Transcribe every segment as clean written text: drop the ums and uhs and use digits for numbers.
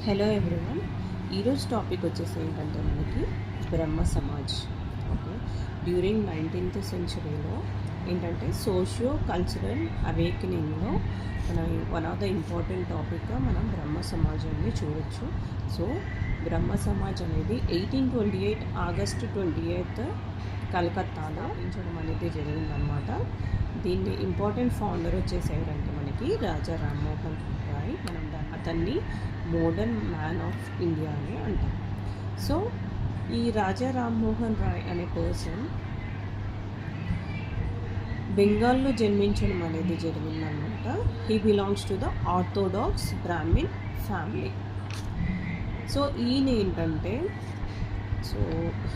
Hello everyone. ఈరోజు topic వచ్చేసి ఏంటంటే మనకి బ్రహ్మ సమాజ్. ఓకే, డ్యూరింగ్ 19th సెంచరీలో ఏంటంటే సోషియో కల్చరల్ అవేకనింగ్లో మన వన్ ఆఫ్ ద ఇంపార్టెంట్ టాపిక్గా మనం బ్రహ్మ సమాజాన్ని చూడొచ్చు. సో బ్రహ్మ సమాజ్ అనేది 1828 ఆగస్టు 28 కలకత్తాలో స్థాపించడం అనేది జరిగిందనమాట. దీన్ని ఇంపార్టెంట్ ఫౌండర్ వచ్చేసి ఎవరంటే మనకి రాజా రామ్మోహన్ రాయ్. మనం అతన్ని మోడర్న్ మ్యాన్ ఆఫ్ ఇండియా అని అంటాం. సో ఈ రాజా రామ్మోహన్ రాయ్ అనే పర్సన్ బెంగాల్లో జన్మించడం అనేది జరిగిందనమాట. He belongs to the orthodox Brahmin family. So ఈయన ఏంటంటే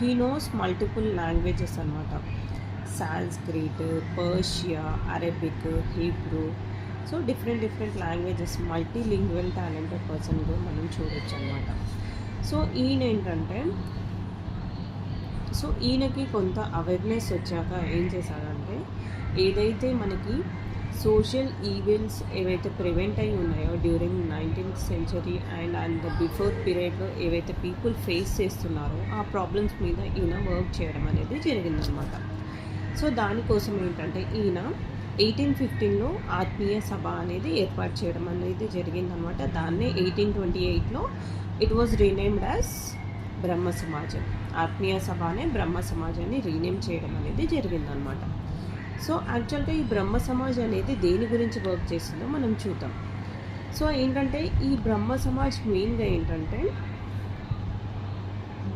హీ నోస్ మల్టిపుల్ లాంగ్వేజెస్ అనమాట. Sanskrit, Persia, Arabic, Hebrew. So different languages, multilingual talented పర్సన్గా మనం చూడొచ్చు అనమాట. సో ఈయన ఏంటంటే ఈయనకి కొంత అవేర్నెస్ వచ్చాక ఏం చేశాడంటే, ఏదైతే మనకి సోషల్ ఈవెంట్స్ ఏవైతే ప్రివెంట్ అయి ఉన్నాయో during 19th century and before పీరియడ్లో ఏవైతే పీపుల్ ఫేస్ చేస్తున్నారో ఆ ప్రాబ్లమ్స్ మీద ఈయన వర్క్ చేయడం అనేది జరిగిందనమాట. సో దానికోసం ఏంటంటే ఈయన 1815లో ఆత్మీయ సభ అనేది ఏర్పాటు చేయడం అనేది జరిగిందనమాట. దాన్నే 1828లో ఇట్ వాజ్ రీనేమ్డ్ యాజ్ బ్రహ్మ సమాజం. ఆత్మీయ సభ అనే బ్రహ్మ సమాజాన్ని రీనేమ్ చేయడం అనేది జరిగిందనమాట. సో యాక్చువల్గా ఈ బ్రహ్మ సమాజ్ అనేది దేని గురించి వర్క్ చేసిందో మనం చూద్దాం. సో ఏంటంటే ఈ బ్రహ్మ సమాజ్ మెయిన్గా ఏంటంటే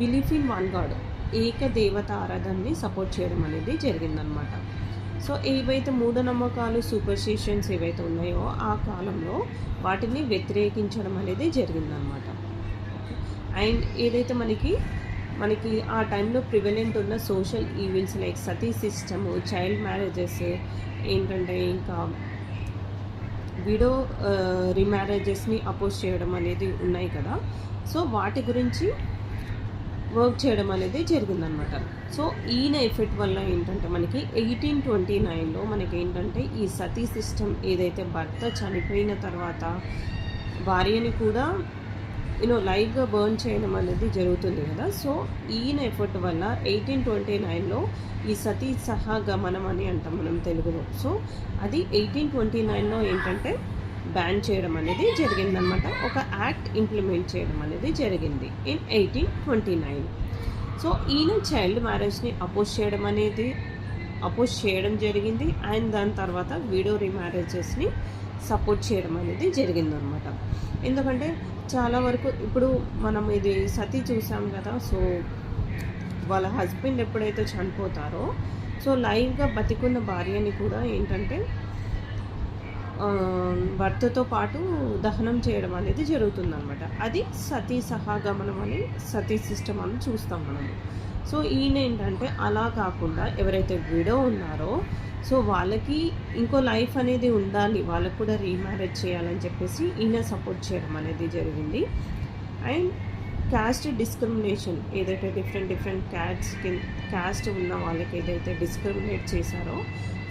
బిలీఫ్ ఇన్ వన్ గాడ్, ఏకదేవత ఆరాధనని సపోర్ట్ చేయడం అనేది జరిగిందనమాట. సో ఏవైతే మూఢనమ్మకాలు, సూపర్స్టిషన్స్ ఏవైతే ఉన్నాయో ఆ కాలంలో వాటిని వ్యతిరేకించడం అనేది జరిగిందనమాట. అండ్ ఏదైతే మనకి ఆ టైంలో ప్రివలెంట్ ఉన్న సోషల్ ఈవెంట్స్ లైక్ సతీ సిస్టము, చైల్డ్ మ్యారేజెస్, ఏంటంటే ఇంకా విడో రీమ్యారేజెస్ని అపోజ్ చేయడం అనేది ఉన్నాయి కదా. సో వాటి గురించి వర్క్ చేయడం అనేది జరిగిందనమాట. సో ఈయన ఎఫెక్ట్ వల్ల ఏంటంటే మనకి 1829లో మనకి ఏంటంటే ఈ సతీ సిస్టమ్ ఏదైతే భర్త చనిపోయిన తర్వాత భార్యని కూడా లైవ్గా బర్న్ చేయడం అనేది జరుగుతుంది కదా. సో ఈయన ఎఫర్ట్ వల్ల 1829లో ఈ సతీ సహగమనం అని అంటాం మనం తెలుగులో. సో అది 1829లో ఏంటంటే బ్యాన్ చేయడం అనేది జరిగిందనమాట. ఒక యాక్ట్ ఇంప్లిమెంట్ చేయడం అనేది జరిగింది ఇన్ 1829. సో ఈయన చైల్డ్ మ్యారేజ్ని అపోజ్ చేయడం జరిగింది. అండ్ దాని తర్వాత విడో రీమ్యారేజెస్ని సపోర్ట్ చేయడం అనేది జరిగిందనమాట. ఎందుకంటే చాలా వరకు ఇప్పుడు మనం ఇది సతీ చూసాం కదా. సో వాళ్ళ హస్బెండ్ ఎప్పుడైతే చనిపోతారో సో లైవ్గా బతికున్న భార్యని కూడా ఏంటంటే భర్తతో పాటు దహనం చేయడం అనేది జరుగుతుందన్నమాట. అది సతీ సహగమనం అని, సతీ సిస్టమ్ అని చూస్తాం మనము. సో ఈయన ఏంటంటే అలా కాకుండా ఎవరైతే విడో ఉన్నారో సో వాళ్ళకి ఇంకో లైఫ్ అనేది ఉండాలి, వాళ్ళకు కూడా రీమ్యారేజ్ చేయాలని చెప్పేసి ఈయన సపోర్ట్ చేయడం అనేది జరిగింది. అండ్ క్యాస్ట్ డిస్క్రిమినేషన్ ఏదైతే డిఫరెంట్ క్యాస్ట్ ఉన్న వాళ్ళకి ఏదైతే డిస్క్రిమినేట్ చేశారో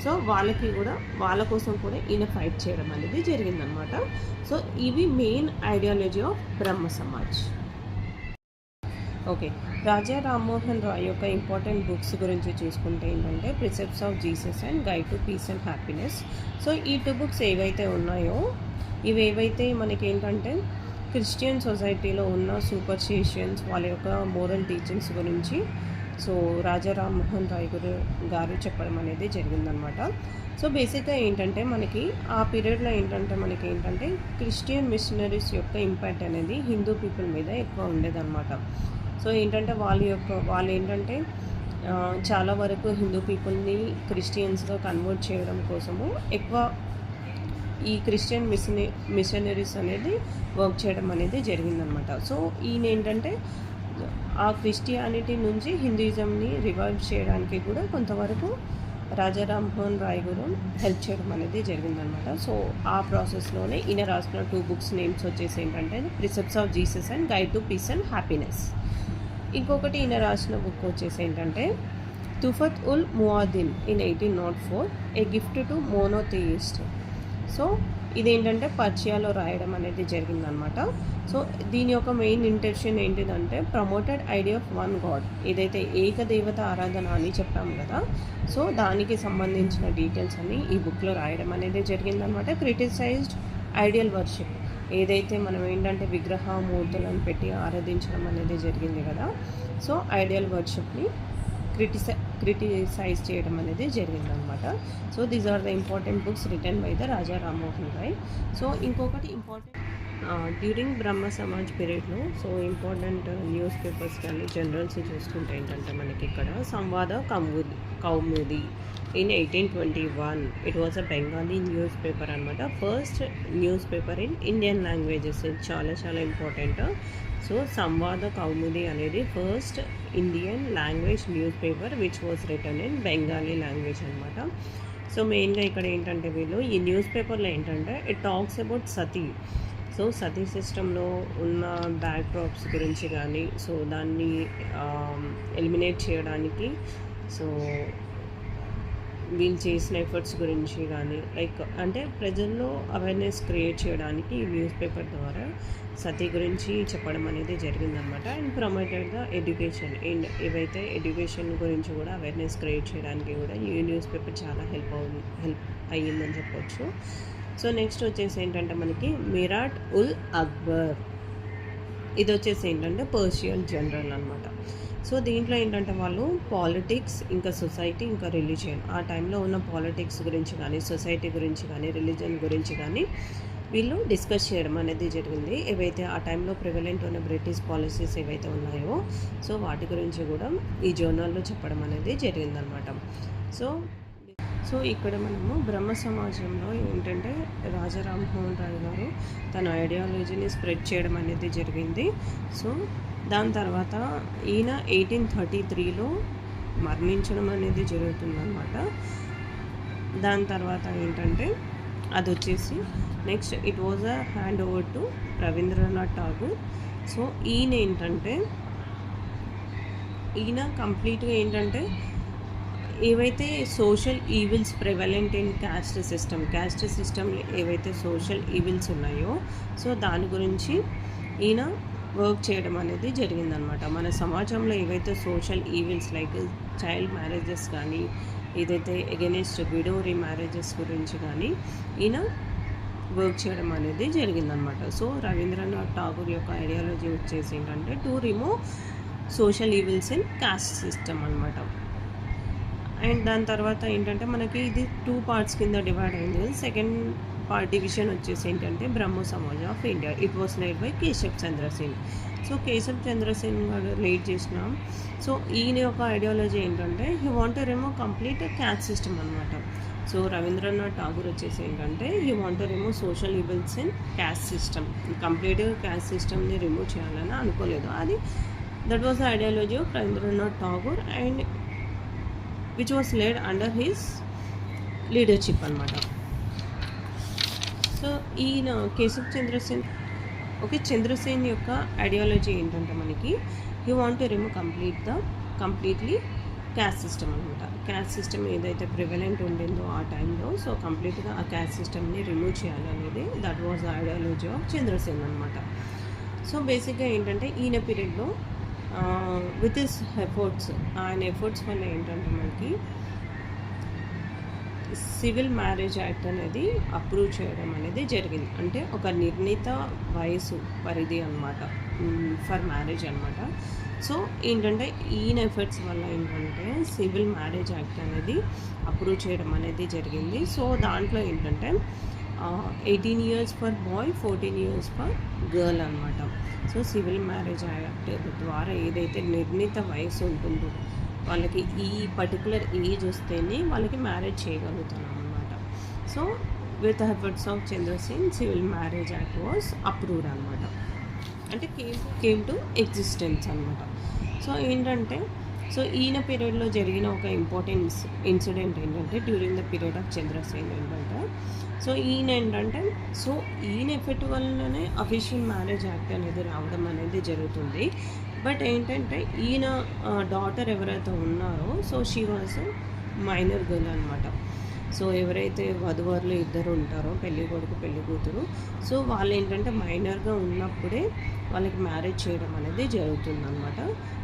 సో వాళ్ళ కోసం కూడా ఈయన ఫైట్ చేయడం అనేది జరిగిందనమాట. సో ఇవి main ideology of Brahmo Samaj. Okay, Raja Rammohan Roy యొక్క ఇంపార్టెంట్ బుక్స్ గురించి చూసుకుంటే ఏంటంటే precepts of Jesus and guide to peace and happiness. So ఈ 2 బుక్స్ ఏవైతే ఉన్నాయో ఇవేవైతే మనకి ఏంటంటే క్రిస్టియన్ సొసైటీలో ఉన్న సూపర్స్టిషన్స్, వాళ్ళ యొక్క మోరల్ టీచింగ్స్ గురించి సో రాజా రామ్మోహన్ రాయ్ గారు చెప్పడం అనేది జరిగిందనమాట. సో బేసిక్గా ఏంటంటే మనకి ఆ పీరియడ్లో ఏంటంటే క్రిస్టియన్ మిషనరీస్ యొక్క ఇంపాక్ట్ అనేది హిందూ పీపుల్ మీద ఎక్కువ ఉండేదన్నమాట. సో ఏంటంటే వాళ్ళు ఏంటంటే చాలా వరకు హిందూ పీపుల్ని క్రిస్టియన్స్గా కన్వర్ట్ చేయడం కోసము ఎక్కువ ఈ క్రిస్టియన్ మిషనరీస్ అనేది వర్క్ చేయడం అనేది జరిగిందనమాట. సో ఈయన ఏంటంటే ఆ క్రిస్టియానిటీ నుంచి హిందూయిజంని రివైవ్ చేయడానికి కూడా కొంతవరకు రాజా రామ్మోహన్ రాయ్ గారు హెల్ప్ చేయడం అనేది జరిగిందనమాట. సో ఆ ప్రాసెస్లోనే ఈయన రాసిన 2 బుక్స్ నేమ్స్ వచ్చేసి ఏంటంటే precepts of Jesus and guide to peace and happiness. ఇంకొకటి ఈయన రాసిన బుక్ వచ్చేసి ఏంటంటే Tuhfat ul Muwahhidin in 1804 a gift to monotheist. So ఇదేంటంటే పర్షియాలో రాయడం అనేది జరిగిందనమాట. సో దీని యొక్క మెయిన్ ఇంటెన్షన్ ఏంటిదంటే promoted idea of one God, ఏదైతే ఏకదేవత ఆరాధన అని చెప్పాము కదా, సో దానికి సంబంధించిన డీటెయిల్స్ అన్ని ఈ బుక్లో రాయడం అనేది జరిగిందనమాట. క్రిటిసైజ్డ్ ఐడియల్ వర్షిప్, ఏదైతే మనం ఏంటంటే విగ్రహ మూర్తులను పెట్టి ఆరాధించడం అనేది జరిగింది కదా, సో ఐడియల్ వర్షిప్ని క్రిటిసైజ్ చేయడం అనేది జరిగిందనమాట. So these are the important books written by the Raja Rammohan Roy. So ఇంకొకటి ఇంపార్టెంట్ డ్యూరింగ్ బ్రహ్మ సమాజ్ పీరియడ్లో సో ఇంపార్టెంట్ న్యూస్ పేపర్స్ కానీ జనరల్స్ చూసుకుంటే ఏంటంటే మనకి ఇక్కడ Sambad Kaumudi in 1821 it was a Bengali newspaper అనమాట. First newspaper in Indian languages, చాలా చాలా ఇంపార్టెంట్. సో సంవాద కౌముది అనేది first Indian language newspaper which was written in Bengali language అనమాట. సో మెయిన్గా ఇక్కడ ఏంటంటే వీళ్ళు ఈ న్యూస్ పేపర్లో ఏంటంటే it talks about Sati. So Sati సిస్టంలో ఉన్న బ్యాక్ డ్రాప్స్ గురించి కానీ, సో దాన్ని ఎలిమినేట్ చేయడానికి సో వీళ్ళు చేసిన ఎఫర్ట్స్ గురించి కానీ, లైక్ అంటే ప్రజల్లో అవేర్నెస్ క్రియేట్ చేయడానికి ఈ న్యూస్ పేపర్ ద్వారా సతీ గురించి చెప్పడం అనేది జరిగిందనమాట. And promoted the education, and ఏవైతే ఎడ్యుకేషన్ గురించి కూడా అవేర్నెస్ క్రియేట్ చేయడానికి కూడా ఈ న్యూస్ పేపర్ చాలా హెల్ప్ అయ్యిందని చెప్పొచ్చు. సో నెక్స్ట్ వచ్చేసి ఏంటంటే మనకి మిరాట్ ఉల్ అక్బర్, ఇది వచ్చేసి ఏంటంటే పర్షియన్ జనరల్ అనమాట. సో దీంట్లో ఏంటంటే వాళ్ళు పాలిటిక్స్, ఇంకా సొసైటీ, ఇంకా రిలీజియన్, ఆ టైంలో ఉన్న పాలిటిక్స్ గురించి కానీ, సొసైటీ గురించి కానీ, రిలీజియన్ గురించి కానీ వీళ్ళు డిస్కస్ చేయడం అనేది జరిగింది. ఏవైతే ఆ టైంలో ప్రివలెంట్ ఉన్న బ్రిటిష్ పాలసీస్ ఏవైతే ఉన్నాయో సో వాటి గురించి కూడా ఈ జర్నల్లో చెప్పడం అనేది జరిగిందనమాట. సో ఇక్కడ మనము బ్రహ్మ సమాజంలో ఏంటంటే రాజా రామ్మోహన్ రాయ్ గారు తన ఐడియాలజీని స్ప్రెడ్ చేయడం అనేది జరిగింది. సో దాని తర్వాత ఈయన 1833లో మరణించడం అనేది జరుగుతుందన్నమాట. దాని తర్వాత ఏంటంటే అది వచ్చేసి next it was a hand over to Rabindranath Tagore. So ఈయన కంప్లీట్గా ఏంటంటే ఏవైతే social evils prevalent in caste system ఏవైతే సోషల్ ఈవిల్స్ ఉన్నాయో సో దాని గురించి ఈయన వర్క్ చేయడం అనేది జరిగిందనమాట. మన సమాజంలో ఏవైతే social evils like child marriages కానీ, ఏదైతే అగెనిస్ట్ విడో రీమ్యారేజెస్ గురించి కానీ ఈయన వర్క్ చేయడం అనేది జరిగిందనమాట. సో రవీంద్రనాథ్ ఠాగూర్ యొక్క ఐడియాలజీ వచ్చేసి ఏంటంటే to remove social evils in cost system అనమాట. అండ్ దాని తర్వాత ఏంటంటే మనకి ఇది 2 పార్ట్స్ కింద డివైడ్ అయింది. సెకండ్ పార్ట్ డివిజన్ వచ్చేసి ఏంటంటే Brahmo Samaj of India, it was led by Keshav Chandra Sen. So Keshav Chandra Sen garu lead చేసినాం. సో ఈయన యొక్క ఐడియాలజీ ఏంటంటే he want to remove complete caste system అనమాట. సో రవీంద్రనాథ్ ఠాగూర్ వచ్చేసి ఏంటంటే he want to remove social evils in caste system, కంప్లీట్గా క్యాస్ట్ సిస్టమ్ని రిమూవ్ చేయాలని అనుకోలేదు. అది that was the ideology of Rabindranath Tagore and which was led under his leadership అనమాట. So ఈయన కేశవ్ చంద్రసేన్ యొక్క ఐడియాలజీ ఏంటంటే మనకి you want to remove completely caste system అనమాట. క్యాస్ట్ సిస్టమ్ ఏదైతే ప్రివలెంట్ ఉండిందో ఆ టైంలో సో కంప్లీట్గా ఆ క్యాస్ట్ సిస్టమ్ని రిమూవ్ చేయాలనేది that was the ideology of Chandrasen అనమాట. సో బేసిక్గా ఏంటంటే ఈయన పీరియడ్లో విత్ హిస్ ఎఫర్ట్స్, ఆయన ఎఫర్ట్స్ వల్ల ఏంటంటే మనకి సివిల్ మ్యారేజ్ యాక్ట్ అనేది అప్రూవ్ చేయడం అనేది జరిగింది. అంటే ఒక నిర్ణీత వయసు పరిధి అనమాట ఫర్ మ్యారేజ్ అనమాట. సో ఏంటంటే ఈయన ఎఫర్ట్స్ వల్ల ఏంటంటే సివిల్ మ్యారేజ్ యాక్ట్ అనేది అప్రూవ్ చేయడం అనేది జరిగింది. సో దాంట్లో ఏంటంటే 18 years for boy, 14 years for girl అనమాట. సో సివిల్ మ్యారేజ్ యాక్ట్ ద్వారా ఏదైతే నిర్ణీత వయసు ఉంటుందో వాళ్ళకి ఈ పర్టికులర్ ఏజ్ వస్తేనే వాళ్ళకి మ్యారేజ్ చేయగలుగుతాం అనమాట. So with efforts of Chandrasen civil marriage act was approved అనమాట. అంటే కేమ్ టు ఎగ్జిస్టెన్స్ అనమాట. సో ఏంటంటే సో ఈయన పీరియడ్లో జరిగిన ఒక ఇంపార్టెంట్ ఇన్సిడెంట్ ఏంటంటే during the period of Chandrasen ఏంటంటే సో ఈయన ఎఫెక్ట్ వల్లనే అఫీషియల్ మ్యారేజ్ యాక్ట్ అనేది రావడం అనేది జరుగుతుంది. బట్ ఏంటంటే ఈయన డాటర్ ఎవరైతే ఉన్నారో so she was minor girl అనమాట. సో ఎవరైతే వధువరులు ఇద్దరు ఉంటారో పెళ్లి కొడుకు పెళ్లి కూతురు, సో వాళ్ళు ఏంటంటే మైనర్గా ఉన్నప్పుడే వాళ్ళకి మ్యారేజ్ చేయడం అనేది జరుగుతుందన్నమాట.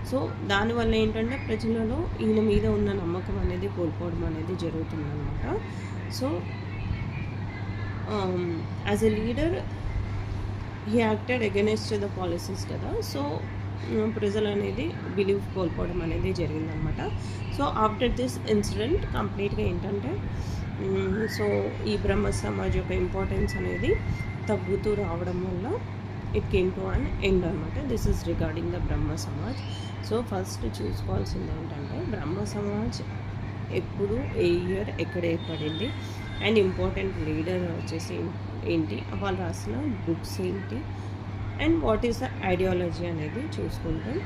సో దానివల్ల ఏంటంటే ప్రజలలో ఈయన మీద ఉన్న నమ్మకం అనేది కోల్పోవడం అనేది జరుగుతుందన్నమాట. So as a leader he acted against the policies కదా. సో ప్రజలు అనేది బిలీవ్ కోల్పోవడం అనేది జరిగిందనమాట. సో ఆఫ్టర్ దిస్ ఇన్సిడెంట్ కంప్లీట్గా ఏంటంటే సో ఈ బ్రహ్మ సమాజ్ యొక్క ఇంపార్టెన్స్ అనేది తగ్గుతూ రావడం వల్ల it came to an end అనమాట. This is regarding the Brahmo Samaj. So first చూసుకోవాల్సింది ఏంటంటే బ్రహ్మ సమాజ్ ఎప్పుడు ఏ ఇయర్ ఎక్కడ ఏర్పడింది అండ్ ఇంపార్టెంట్ లీడర్ వచ్చేసి ఏంటి, వాళ్ళు రాసిన బుక్స్ ఏంటి and what is the ideology అనేది చూసుకుంటాం.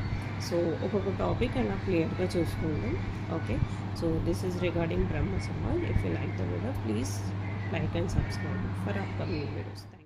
సో ఒక్కొక్క టాపిక్ అలా క్లియర్గా చూసుకుంటాం. Okay, so this is regarding Brahma Samaj. If you like the video please like and subscribe for upcoming videos. Thank you.